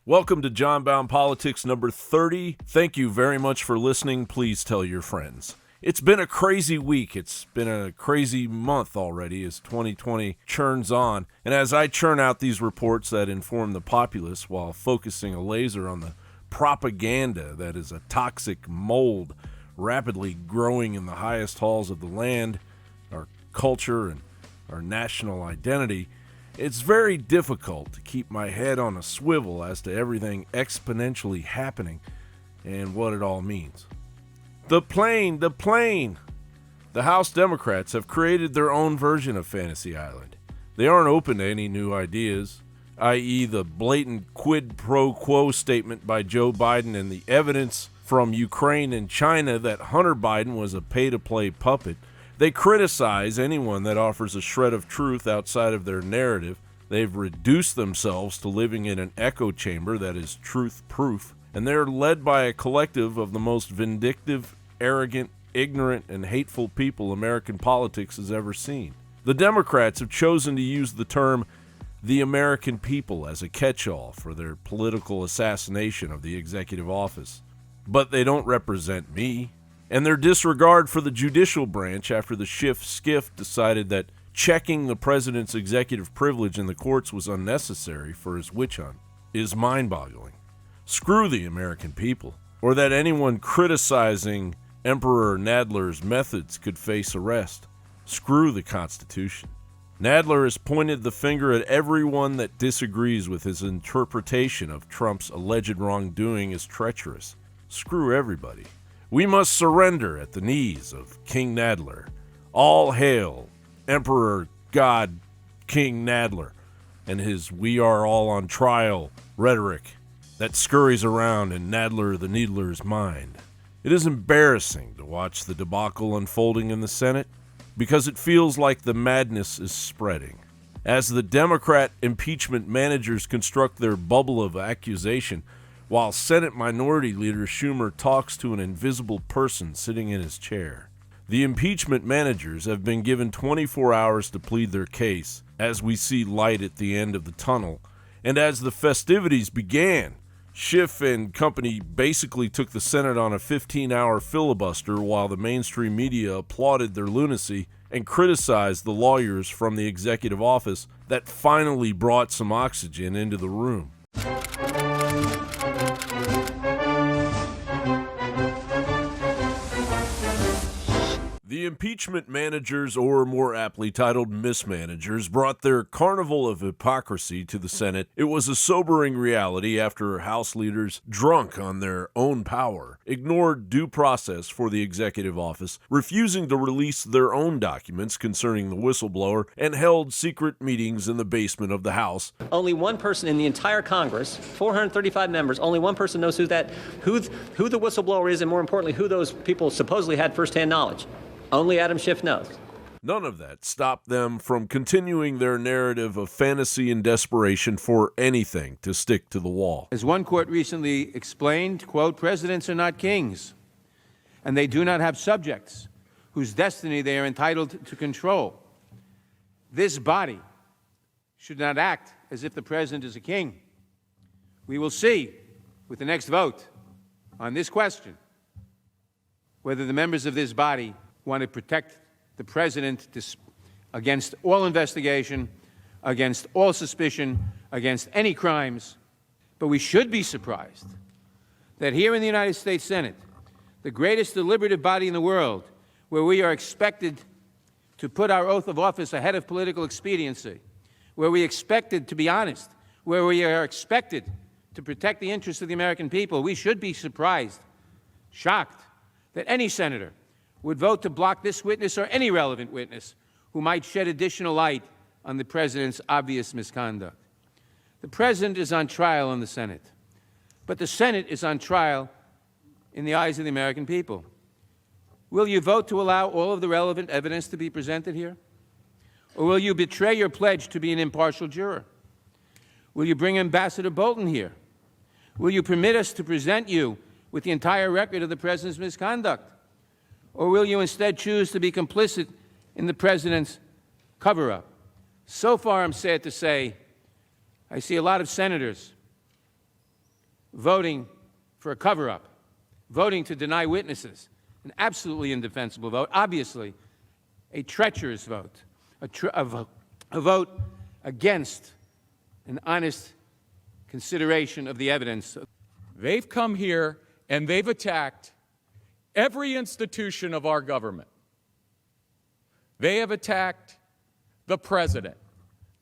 Welcome to Jon Bowne Politix number 30. Thank you very much for listening. Please tell your friends. It's been a crazy week. It's been a crazy month already as 2020 churns on. And as I churn out these reports that inform the populace while focusing a laser on the propaganda that is a toxic mold rapidly growing in the highest halls of the land, our culture, and our national identity, it's very difficult to keep my head on a swivel as to everything exponentially happening and what it all means. The plane! The House Democrats have created their own version of Fantasy Island. They aren't open to any new ideas, i.e. the blatant quid pro quo statement by Joe Biden and the evidence from Ukraine and China that Hunter Biden was a pay-to-play puppet. They criticize anyone that offers a shred of truth outside of their narrative. They've reduced themselves to living in an echo chamber that is truth-proof, and they're led by a collective of the most vindictive, arrogant, ignorant, and hateful people American politics has ever seen. The Democrats have chosen to use the term the American people as a catch-all for their political assassination of the executive office. But they don't represent me. And their disregard for the judicial branch after the skiff decided that checking the president's executive privilege in the courts was unnecessary for his witch hunt is mind-boggling. Screw the American people, or that anyone criticizing Emperor Nadler's methods could face arrest. Screw the Constitution. Nadler has pointed the finger at everyone that disagrees with his interpretation of Trump's alleged wrongdoing as treacherous. Screw everybody. We must surrender at the knees of King Nadler. All hail Emperor God King Nadler and his "we are all on trial" rhetoric that scurries around in Nadler the Needler's mind. It is embarrassing to watch the debacle unfolding in the Senate because it feels like the madness is spreading. As the Democrat impeachment managers construct their bubble of accusation, while Senate Minority Leader Schumer talks to an invisible person sitting in his chair. The impeachment managers have been given 24 hours to plead their case, as we see light at the end of the tunnel. And as the festivities began, Schiff and company basically took the Senate on a 15-hour filibuster while the mainstream media applauded their lunacy and criticized the lawyers from the executive office that finally brought some oxygen into the room. The impeachment managers, or more aptly titled mismanagers, brought their carnival of hypocrisy to the Senate. It was a sobering reality after House leaders, drunk on their own power, ignored due process for the executive office, refusing to release their own documents concerning the whistleblower, and held secret meetings in the basement of the House. Only one person in the entire Congress, 435 members, only one person knows who the whistleblower is, and more importantly, who those people supposedly had firsthand knowledge. Only Adam Schiff knows. None of that stopped them from continuing their narrative of fantasy and desperation for anything to stick to the wall. As one court recently explained, quote, "Presidents are not kings, and they do not have subjects whose destiny they are entitled to control. This body should not act as if the president is a king." We will see with the next vote on this question whether the members of this body want to protect the president against all investigation, against all suspicion, against any crimes. But we should be surprised that here in the United States Senate, the greatest deliberative body in the world, where we are expected to put our oath of office ahead of political expediency, where we are expected to be honest, where we are expected to protect the interests of the American people, we should be surprised, shocked, that any senator would vote to block this witness or any relevant witness who might shed additional light on the president's obvious misconduct. The president is on trial in the Senate, but the Senate is on trial in the eyes of the American people. Will you vote to allow all of the relevant evidence to be presented here? Or will you betray your pledge to be an impartial juror? Will you bring Ambassador Bolton here? Will you permit us to present you with the entire record of the president's misconduct? Or will you instead choose to be complicit in the president's cover-up? So far, I'm sad to say, I see a lot of senators voting for a cover-up, voting to deny witnesses, an absolutely indefensible vote, obviously a treacherous vote, a vote against an honest consideration of the evidence. They've come here and they've attacked every institution of our government. They have attacked the president,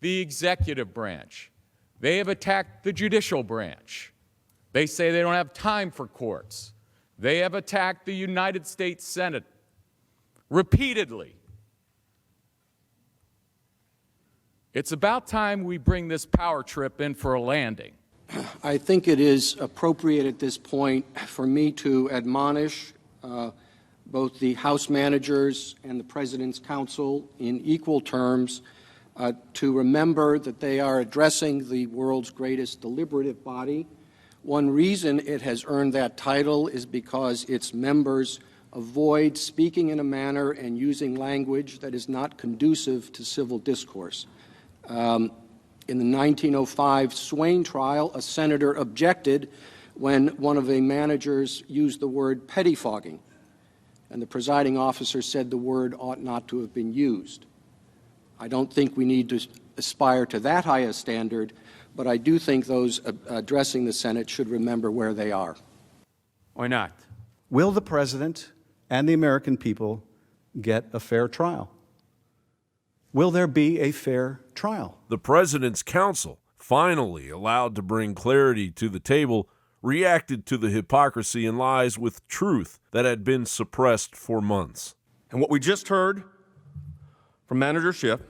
the executive branch. They have attacked the judicial branch. They say they don't have time for courts. They have attacked the United States Senate repeatedly. It's about time we bring this power trip in for a landing. I think it is appropriate at this point for me to admonish both the House managers and the President's counsel in equal terms to remember that they are addressing the world's greatest deliberative body. One reason it has earned that title is because its members avoid speaking in a manner and using language that is not conducive to civil discourse. In the 1905 Swain trial, a senator objected when one of the managers used the word pettifogging, and the presiding officer said the word ought not to have been used. I don't think we need to aspire to that high a standard, but I do think those addressing the Senate should remember where they are. Or not? Will the President and the American people get a fair trial? Will there be a fair trial? The President's counsel, finally allowed to bring clarity to the table, reacted to the hypocrisy and lies with truth that had been suppressed for months. And what we just heard from Manager Schiff,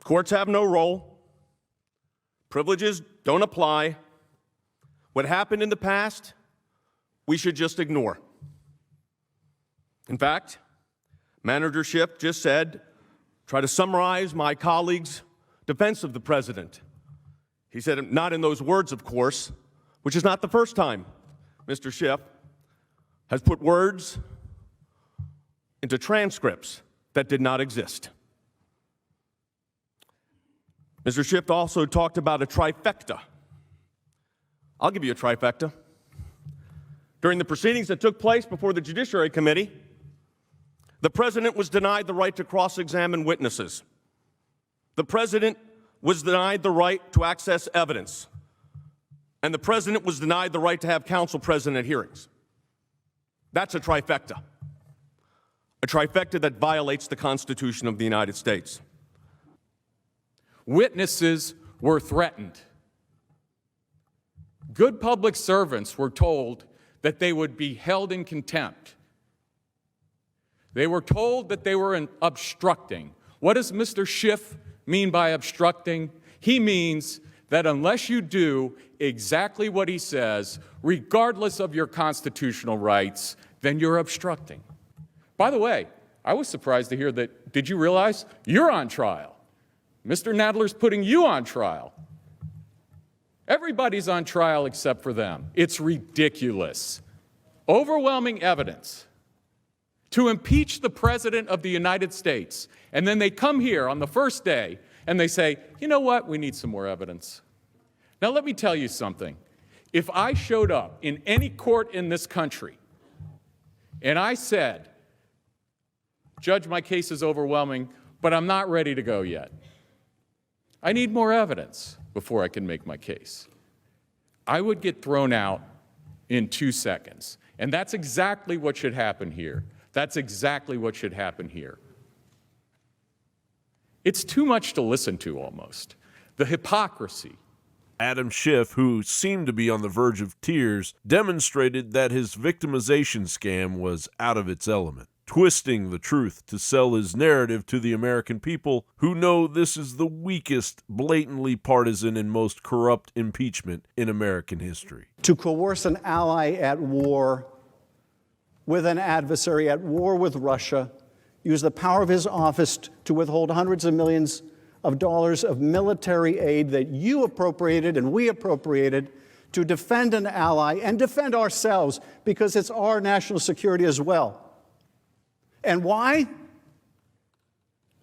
courts have no role, privileges don't apply, what happened in the past, we should just ignore. In fact, Manager Schiff just said, try to summarize my colleague's defense of the president. He said it not in those words, of course, which is not the first time Mr. Schiff has put words into transcripts that did not exist. Mr. Schiff also talked about a trifecta. I'll give you a trifecta. During the proceedings that took place before the Judiciary Committee, the President was denied the right to cross-examine witnesses. The President was denied the right to access evidence. And the President was denied the right to have counsel present at hearings. That's a trifecta. A trifecta that violates the Constitution of the United States. Witnesses were threatened. Good public servants were told that they would be held in contempt. They were told that they were obstructing. What does Mr. Schiff mean by obstructing? He means that unless you do exactly what he says, regardless of your constitutional rights, then you're obstructing. By the way, I was surprised to hear that, did you realize you're on trial? Mr. Nadler's putting you on trial. Everybody's on trial except for them. It's ridiculous. Overwhelming evidence to impeach the President of the United States. And then they come here on the first day and they say, you know what, we need some more evidence. Now let me tell you something. If I showed up in any court in this country and I said, Judge, my case is overwhelming, but I'm not ready to go yet. I need more evidence before I can make my case. I would get thrown out in 2 seconds. And that's exactly what should happen here. That's exactly what should happen here. It's too much to listen to almost. The hypocrisy. Adam Schiff, who seemed to be on the verge of tears, demonstrated that his victimization scam was out of its element, twisting the truth to sell his narrative to the American people who know this is the weakest, blatantly partisan and most corrupt impeachment in American history. To coerce an ally at war with an adversary, at war with Russia, use the power of his office to withhold hundreds of millions of dollars of military aid that you appropriated and we appropriated to defend an ally and defend ourselves because it's our national security as well. And why?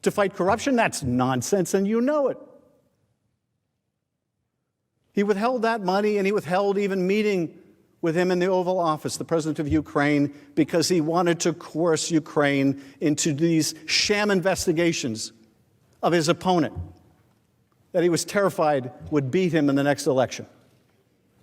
To fight corruption? That's nonsense, and you know it. He withheld that money, and he withheld even meeting with him in the Oval Office, the president of Ukraine, because he wanted to coerce Ukraine into these sham investigations of his opponent that he was terrified would beat him in the next election.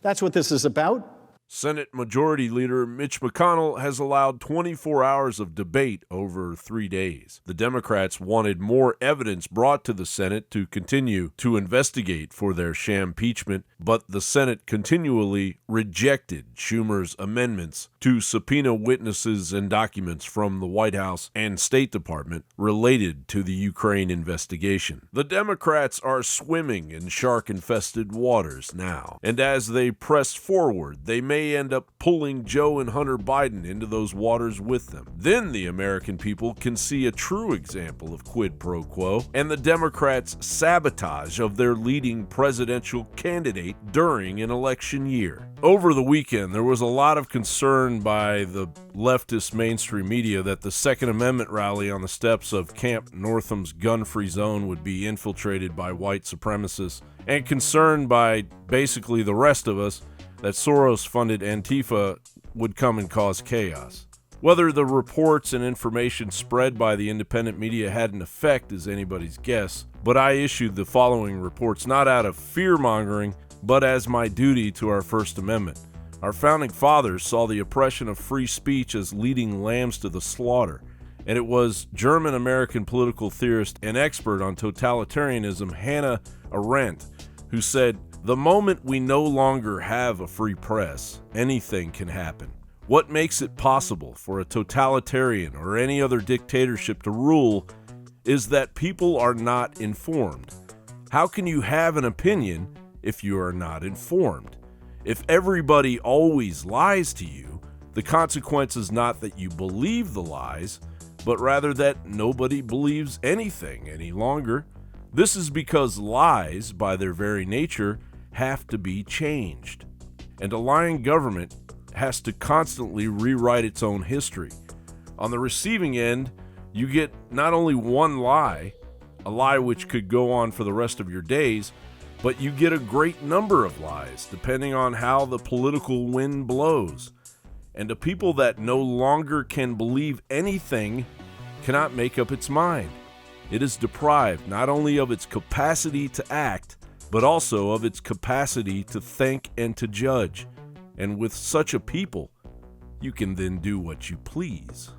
That's what this is about. Senate Majority Leader Mitch McConnell has allowed 24 hours of debate over 3 days. The Democrats wanted more evidence brought to the Senate to continue to investigate for their sham impeachment, but the Senate continually rejected Schumer's amendments to subpoena witnesses and documents from the White House and State Department related to the Ukraine investigation. The Democrats are swimming in shark-infested waters now, and as they press forward, they may end up pulling Joe and Hunter Biden into those waters with them. Then the American people can see a true example of quid pro quo and the Democrats' sabotage of their leading presidential candidate during an election year. Over the weekend, there was a lot of concern by the leftist mainstream media that the Second Amendment rally on the steps of Camp Northam's gun-free zone would be infiltrated by white supremacists, and concern by basically the rest of us that Soros-funded Antifa would come and cause chaos. Whether the reports and information spread by the independent media had an effect is anybody's guess, but I issued the following reports not out of fear-mongering, but as my duty to our First Amendment. Our founding fathers saw the oppression of free speech as leading lambs to the slaughter, and it was German-American political theorist and expert on totalitarianism Hannah Arendt who said, "The moment we no longer have a free press, anything can happen. What makes it possible for a totalitarian or any other dictatorship to rule is that people are not informed. How can you have an opinion if you are not informed? If everybody always lies to you, the consequence is not that you believe the lies, but rather that nobody believes anything any longer. This is because lies, by their very nature, have to be changed. And a lying government has to constantly rewrite its own history. On the receiving end, you get not only one lie, a lie which could go on for the rest of your days, but you get a great number of lies, depending on how the political wind blows. And a people that no longer can believe anything cannot make up its mind. It is deprived not only of its capacity to act, but also of its capacity to think and to judge. And with such a people, you can then do what you please.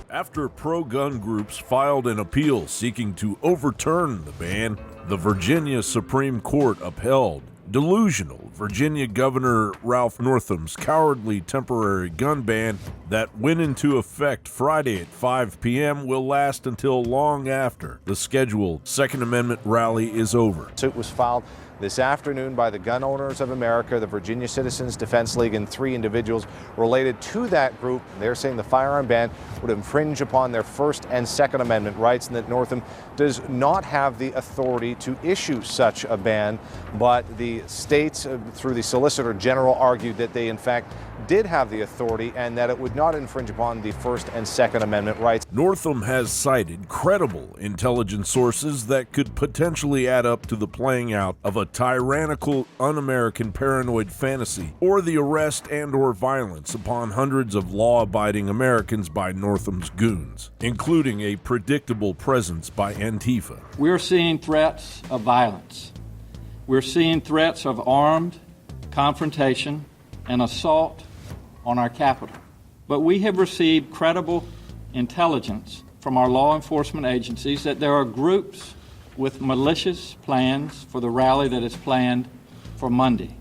After pro-gun groups filed an appeal seeking to overturn the ban, the Virginia Supreme Court upheld delusional Virginia Governor Ralph Northam's cowardly temporary gun ban that went into effect Friday at 5 p.m. will last until long after the scheduled Second Amendment rally is over. Suit was filed this afternoon by the Gun Owners of America, the Virginia Citizens Defense League, and 3 individuals related to that group. They're saying the firearm ban would infringe upon their First and Second Amendment rights, and that Northam does not have the authority to issue such a ban. But the states, through the Solicitor General, argued that they in fact did have the authority and that it would not infringe upon the First and Second Amendment rights. Northam has cited credible intelligence sources that could potentially add up to the playing out of a tyrannical, un-American paranoid fantasy or the arrest and or violence upon hundreds of law-abiding Americans by Northam's goons, including a predictable presence by Antifa. We're seeing threats of violence. We're seeing threats of armed confrontation and assault on our Capitol. But we have received credible intelligence from our law enforcement agencies that there are groups with malicious plans for the rally that is planned for Monday.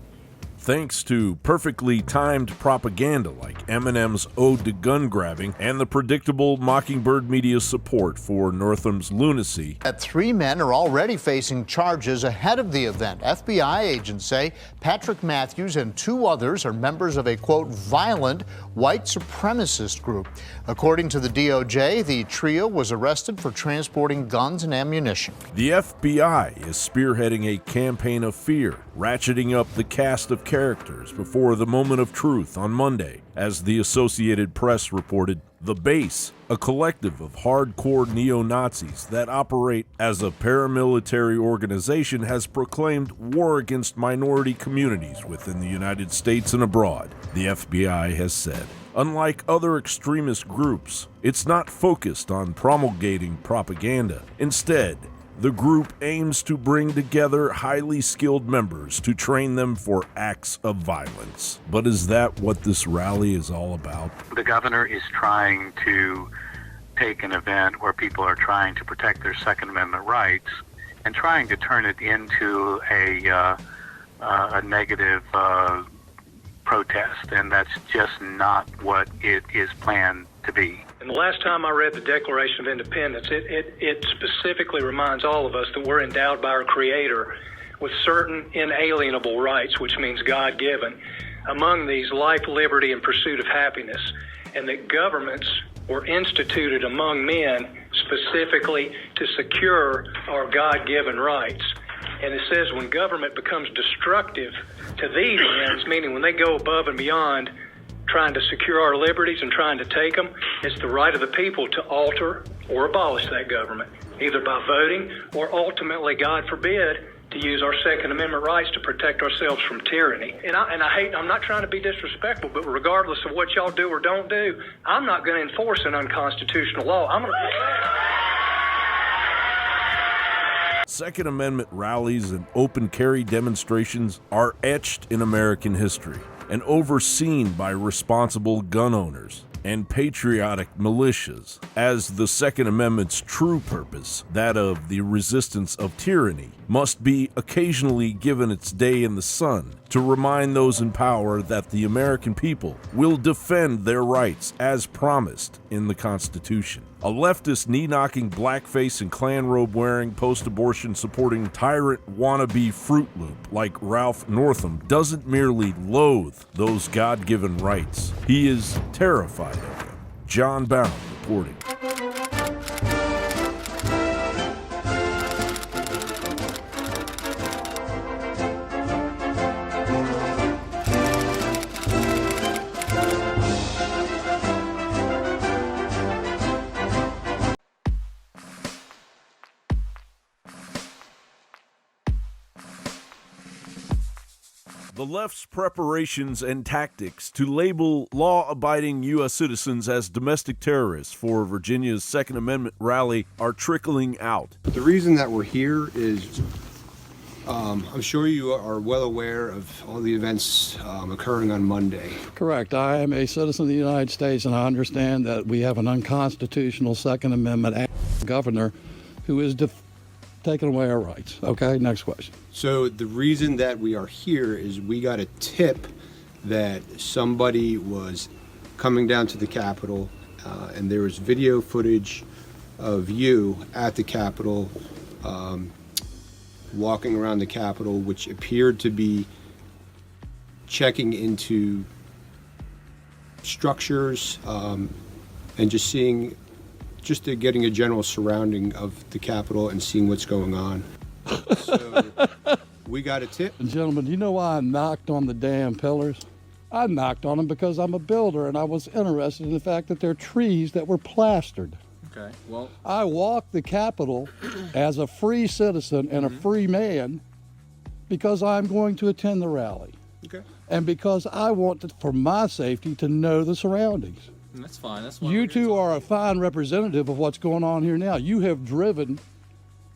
Thanks to perfectly timed propaganda like Eminem's Ode to Gun Grabbing and the predictable Mockingbird media's support for Northam's lunacy. 3 men are already facing charges ahead of the event. FBI agents say Patrick Matthews and 2 others are members of a, quote, violent white supremacist group. According to the DOJ, the trio was arrested for transporting guns and ammunition. The FBI is spearheading a campaign of fear, ratcheting up the cast of characters before the moment of truth on Monday, as the Associated Press reported. The Base, a collective of hardcore neo-Nazis that operate as a paramilitary organization, has proclaimed war against minority communities within the United States and abroad, the FBI has said. Unlike other extremist groups, it's not focused on promulgating propaganda. Instead, the group aims to bring together highly skilled members to train them for acts of violence. But is that what this rally is all about? The governor is trying to take an event where people are trying to protect their Second Amendment rights and trying to turn it into a negative protest, and that's just not what it is planned to be. And the last time I read the Declaration of Independence, it specifically reminds all of us that we're endowed by our Creator with certain inalienable rights, which means God-given. Among these, life, liberty, and pursuit of happiness, and that governments were instituted among men specifically to secure our God-given rights. And it says when government becomes destructive to these ends, meaning when they go above and beyond trying to secure our liberties and trying to take them, it's the right of the people to alter or abolish that government, either by voting or ultimately, God forbid, to use our Second Amendment rights to protect ourselves from tyranny. And I'm not trying to be disrespectful, but regardless of what y'all do or don't do, I'm not going to enforce an unconstitutional law. I'm going to... Second Amendment rallies and open carry demonstrations are etched in American history and overseen by responsible gun owners and patriotic militias as the Second Amendment's true purpose, that of the resistance of tyranny, must be occasionally given its day in the sun to remind those in power that the American people will defend their rights as promised in the Constitution. A leftist knee-knocking, blackface and Klan robe-wearing, post-abortion supporting tyrant wannabe Fruit Loop like Ralph Northam doesn't merely loathe those God-given rights. He is terrified of them. Jon Bowne reporting. The left's preparations and tactics to label law-abiding U.S. citizens as domestic terrorists for Virginia's Second Amendment rally are trickling out. The reason that we're here is I'm sure you are well aware of all the events occurring on Monday. Correct. I am a citizen of the United States, and I understand that we have an unconstitutional Second Amendment governor who is taking away our rights. Okay, next question. So the reason that we are here is we got a tip that somebody was coming down to the Capitol, and there was video footage of you at the Capitol, walking around the Capitol, which appeared to be checking into structures and just getting a general surrounding of the Capitol and seeing what's going on. So we got a tip. And gentlemen, do you know why I knocked on the damn pillars? I knocked on them because I'm a builder and I was interested in the fact that they're trees that were plastered. Okay, well, I walked the Capitol as a free citizen and a free man because I'm going to attend the rally. Okay. And because I want, for my safety, to know the surroundings. that's fine. That's You two are a fine representative of what's going on here now. You have driven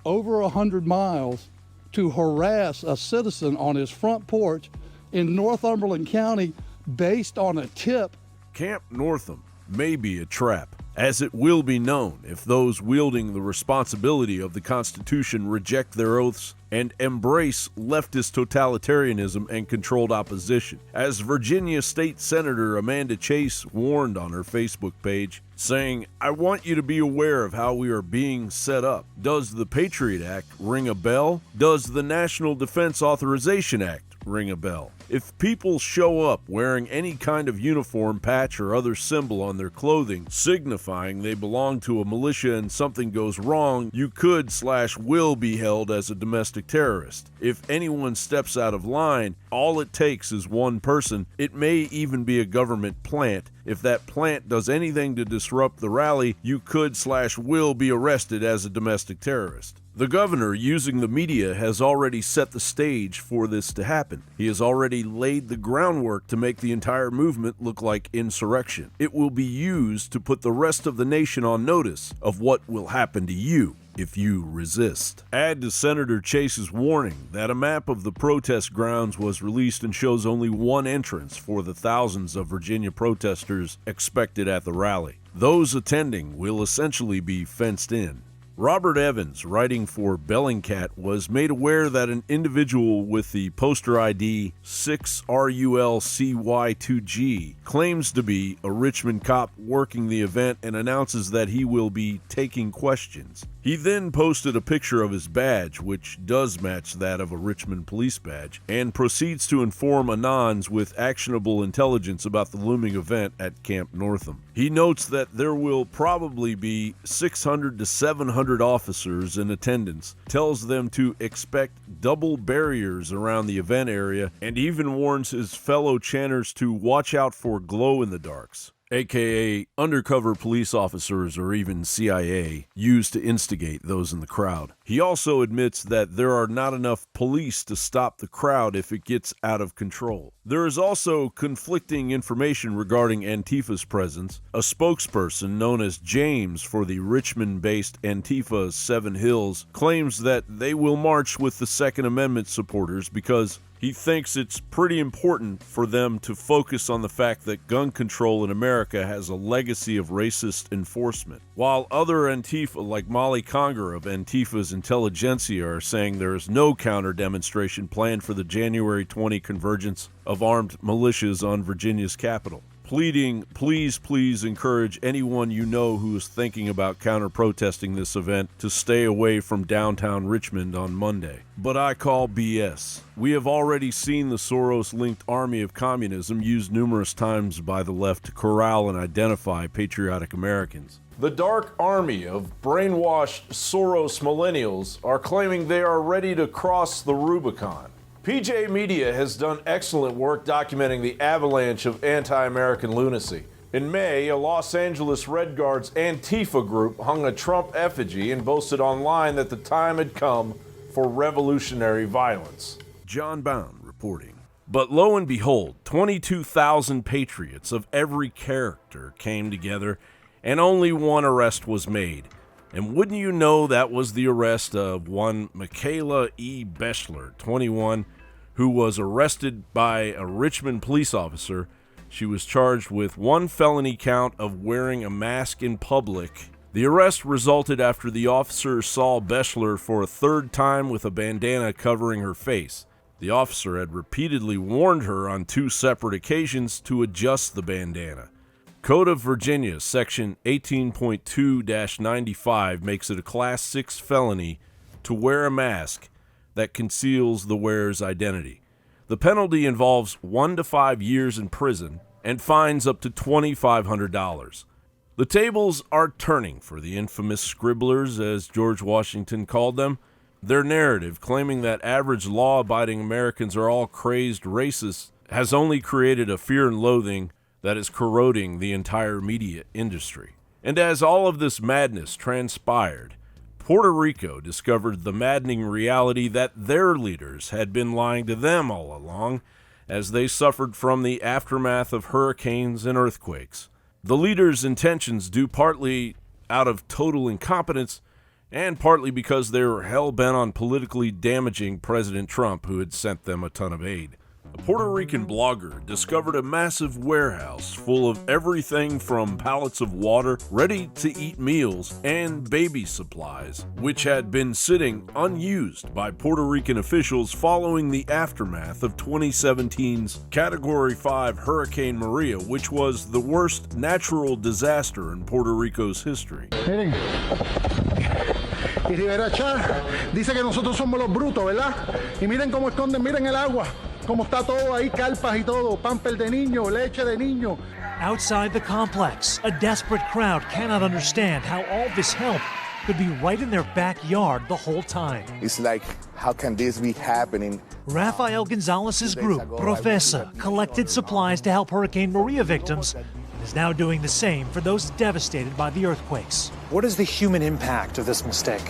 over 100 miles to harass a citizen on his front porch in Northumberland County based on a tip. Camp Northam may be a trap, as it will be known if those wielding the responsibility of the Constitution reject their oaths and embrace leftist totalitarianism and controlled opposition. As Virginia State Senator Amanda Chase warned on her Facebook page, saying, "I want you to be aware of how we are being set up. Does the Patriot Act ring a bell? Does the National Defense Authorization Act ring a bell. If people show up wearing any kind of uniform, patch, or other symbol on their clothing signifying they belong to a militia and something goes wrong, you could/will be held as a domestic terrorist. If anyone steps out of line, all it takes is one person. It may even be a government plant. If that plant does anything to disrupt the rally, you could/will be arrested as a domestic terrorist. The governor, using the media, has already set the stage for this to happen. He has already laid the groundwork to make the entire movement look like insurrection. It will be used to put the rest of the nation on notice of what will happen to you if you resist. Add to Senator Chase's warning that a map of the protest grounds was released and shows only one entrance for the thousands of Virginia protesters expected at the rally. Those attending will essentially be fenced in. Robert Evans, writing for Bellingcat, was made aware that an individual with the poster ID 6RULCY2G claims to be a Richmond cop working the event and announces that he will be taking questions. He then posted a picture of his badge, which does match that of a Richmond police badge, and proceeds to inform Anons with actionable intelligence about the looming event at Camp Northam. He notes that there will probably be 600 to 700 officers in attendance, tells them to expect double barriers around the event area, and even warns his fellow chanters to watch out for glow-in-the-darks, aka undercover police officers or even CIA, used to instigate those in the crowd. He also admits that there are not enough police to stop the crowd if it gets out of control. There is also conflicting information regarding Antifa's presence. A spokesperson known as James for the Richmond-based Antifa 7 Hills claims that they will march with the Second Amendment supporters because he thinks it's pretty important for them to focus on the fact that gun control in America has a legacy of racist enforcement. While other Antifa, like Molly Conger of Antifa's Intelligentsia, are saying there is no counter-demonstration planned for the January 20 convergence of armed militias on Virginia's Capitol, pleading, please encourage anyone you know who is thinking about counter-protesting this event to stay away from downtown Richmond on Monday. But I call BS. We have already seen the Soros-linked army of communism used numerous times by the left to corral and identify patriotic Americans. The dark army of brainwashed Soros millennials are claiming they are ready to cross the Rubicon. PJ Media has done excellent work documenting the avalanche of anti-American lunacy. In May, a Los Angeles Red Guards Antifa group hung a Trump effigy and boasted online that the time had come for revolutionary violence. Jon Bowne reporting. But lo and behold, 22,000 patriots of every character came together, and only one arrest was made. And wouldn't you know, that was the arrest of one Michaela E. Beschler, 21, who was arrested by a Richmond police officer. She was charged with one felony count of wearing a mask in public. The arrest resulted after the officer saw Beschler for a third time with a bandana covering her face. The officer had repeatedly warned her on 2 separate occasions to adjust the bandana. Code of Virginia, Section 18.2-95 makes it a Class 6 felony to wear a mask that conceals the wearer's identity. The penalty involves 1 to 5 years in prison and fines up to $2,500. The tables are turning for the infamous scribblers, as George Washington called them. Their narrative, claiming that average law-abiding Americans are all crazed racists, has only created a fear and loathing that is corroding the entire media industry. And as all of this madness transpired, Puerto Rico discovered the maddening reality that their leaders had been lying to them all along as they suffered from the aftermath of hurricanes and earthquakes. The leaders' intentions due partly out of total incompetence and partly because they were hell-bent on politically damaging President Trump, who had sent them a ton of aid. A Puerto Rican blogger discovered a massive warehouse full of everything from pallets of water, ready-to-eat meals, and baby supplies, which had been sitting unused by Puerto Rican officials following the aftermath of 2017's Category 5 Hurricane Maria, which was the worst natural disaster in Puerto Rico's history. Miren, y Rivera Chá dice que nosotros somos los brutos, ¿verdad? Y miren cómo esconden, miren el agua. como está todo ahí, carpas y todo, pamper de niño, leche de niño. Outside the complex, a desperate crowd cannot understand how all this help could be right in their backyard the whole time. It's like, how can this be happening? Rafael Gonzalez's group, Profesa, collected supplies to help Hurricane Maria victims and is now doing the same for those devastated by the earthquakes. What is the human impact of this mistake?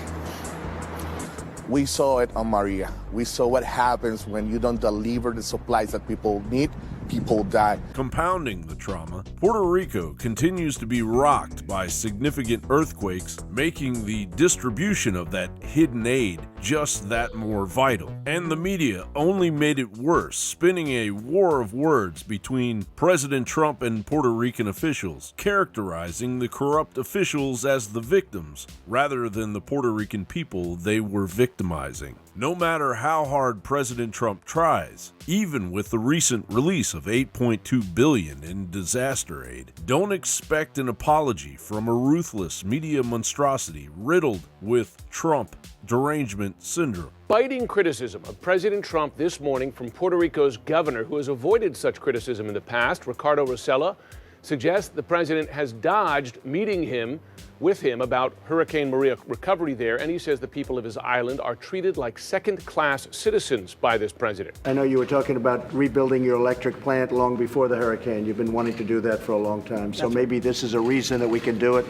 We saw it on Maria. We saw what happens when you don't deliver the supplies that people need. People die. Compounding the trauma, Puerto Rico continues to be rocked by significant earthquakes, making the distribution of that hidden aid just that more vital. And the media only made it worse, spinning a war of words between President Trump and Puerto Rican officials, characterizing the corrupt officials as the victims, rather than the Puerto Rican people they were victimizing. No matter how hard President Trump tries, even with the recent release of $8.2 billion in disaster aid, don't expect an apology from a ruthless media monstrosity riddled with Trump derangement syndrome. Biting criticism of President Trump this morning from Puerto Rico's governor, who has avoided such criticism in the past, Ricardo Rosella, suggests the president has dodged meeting with him about Hurricane Maria recovery there, and he says the people of his island are treated like second-class citizens by this president. I know you were talking about rebuilding your electric plant long before the hurricane. You've been wanting to do that for a long time, so maybe this is a reason that we can do it,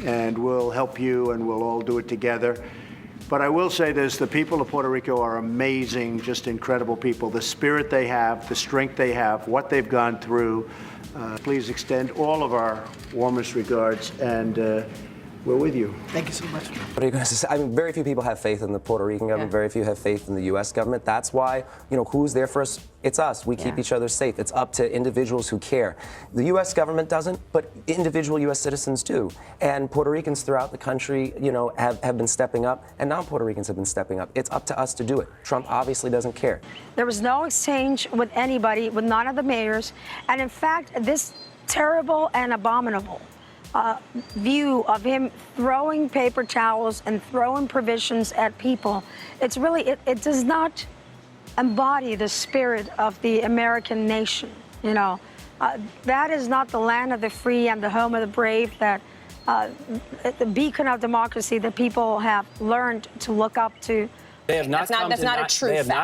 and we'll help you, and we'll all do it together. But I will say this, the people of Puerto Rico are amazing, just incredible people. The spirit they have, the strength they have, what they've gone through. Please extend all of our warmest regards, and we're with you. Thank you so much. What are you going to say? I mean, very few people have faith in the Puerto Rican government. Very few have faith in the U.S. government. That's why, who's there for us? It's us. We keep each other safe. It's up to individuals who care. The U.S. government doesn't, but individual U.S. citizens do. And Puerto Ricans throughout the country, have been stepping up, and non-Puerto Ricans have been stepping up. It's up to us to do it. Trump obviously doesn't care. There was no exchange with anybody, with none of the mayors. And in fact, this terrible and abominable view of him throwing paper towels and throwing provisions at people, it's really, it does not embody the spirit of the American nation. That is not the land of the free and the home of the brave, that the beacon of democracy that people have learned to look up to. They have not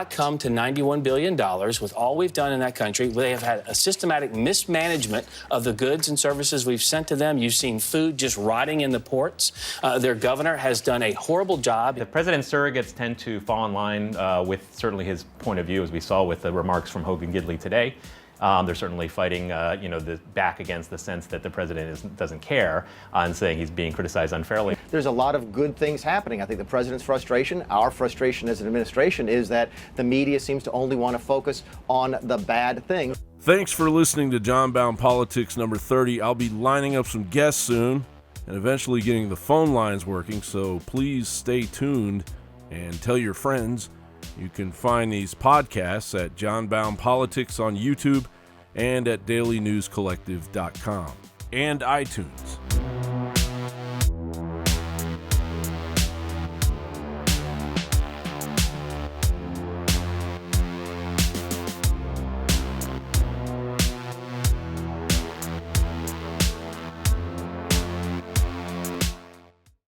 come to $91 billion with all we've done in that country. They have had a systematic mismanagement of the goods and services we've sent to them. You've seen food just rotting in the ports. Their governor has done a horrible job. The president's surrogates tend to fall in line with certainly his point of view, as we saw with the remarks from Hogan Gidley today. They're certainly fighting, the back against the sense that the president doesn't care and saying he's being criticized unfairly. There's a lot of good things happening. I think the president's frustration, our frustration as an administration, is that the media seems to only want to focus on the bad things. Thanks for listening to Jon Bowne Politix number 30. I'll be lining up some guests soon and eventually getting the phone lines working, so please stay tuned and tell your friends. You can find these podcasts at Jon Bowne Politix on YouTube and at dailynewscollective.com and iTunes.